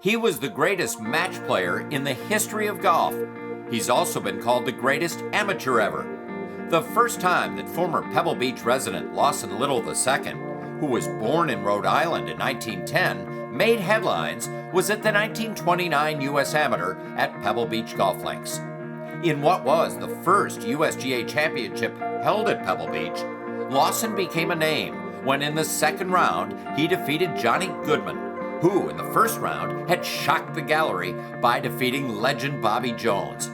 He was the greatest match player in the history of golf. He's also been called the greatest amateur ever. The first time that former Pebble Beach resident Lawson Little II, who was born in Rhode Island in 1910, made headlines was at the 1929 U.S. Amateur at Pebble Beach Golf Links. In what was the first USGA championship held at Pebble Beach, Lawson became a name when in the second round he defeated Johnny Goodman, who in the first round had shocked the gallery by defeating legend Bobby Jones.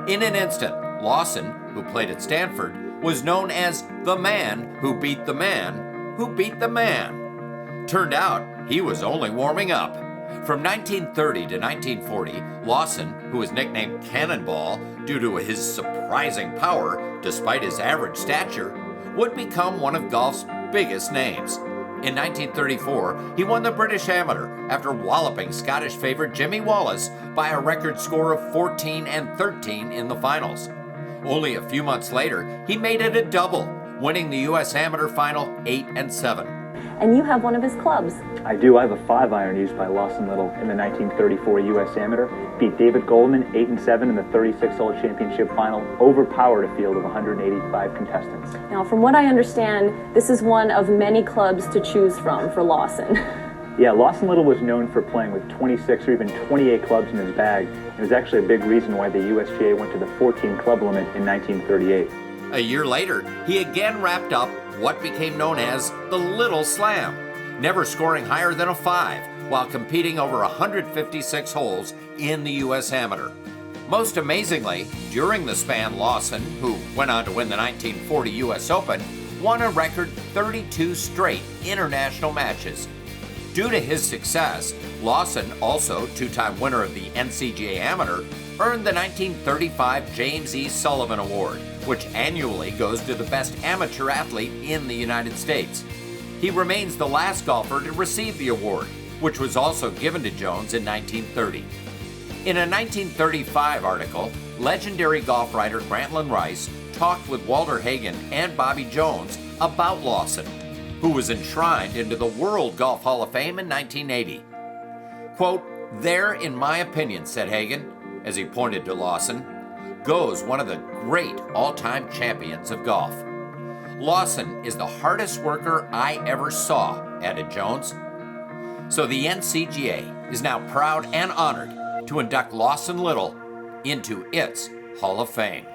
In an instant, Lawson, who played at Stanford, was known as the man who beat the man who beat the man. Turned out he was only warming up. From 1930 to 1940, Lawson, who was nicknamed Cannonball due to his surprising power despite his average stature, would become one of golf's biggest names. In 1934, he won the British Amateur after walloping Scottish favorite Jimmy Wallace by a record score of 14 and 13 in the finals. Only a few months later, he made it a double, winning the U.S. Amateur final 8 and 7. And you have one of his clubs. I do. I have a 5-iron used by Lawson Little in the 1934 U.S. Amateur. Beat David Goldman 8 and 7 in the 36-hole championship final. Overpowered a field of 185 contestants. Now, from what I understand, this is one of many clubs to choose from for Lawson. Yeah, Lawson Little was known for playing with 26 or even 28 clubs in his bag. It was actually a big reason why the USGA went to the 14 club limit in 1938. A year later, he again wrapped up what became known as the Little Slam, never scoring higher than a 5 while competing over 156 holes in the U.S. Amateur. Most amazingly, during the span, Lawson, who went on to win the 1940 U.S. Open, won a record 32 straight international matches. Due to his success, Lawson, also two-time winner of the NCGA Amateur, earned the 1935 James E. Sullivan Award, which annually goes to the best amateur athlete in the United States. He remains the last golfer to receive the award, which was also given to Jones in 1930. In a 1935 article, legendary golf writer Grantland Rice talked with Walter Hagen and Bobby Jones about Lawson, who was enshrined into the World Golf Hall of Fame in 1980. Quote, "There, in my opinion," said Hagen, as he pointed to Lawson, "goes one of the great all-time champions of golf." Lawson is the hardest worker I ever saw, added Jones. So the NCGA is now proud and honored to induct Lawson Little into its Hall of Fame.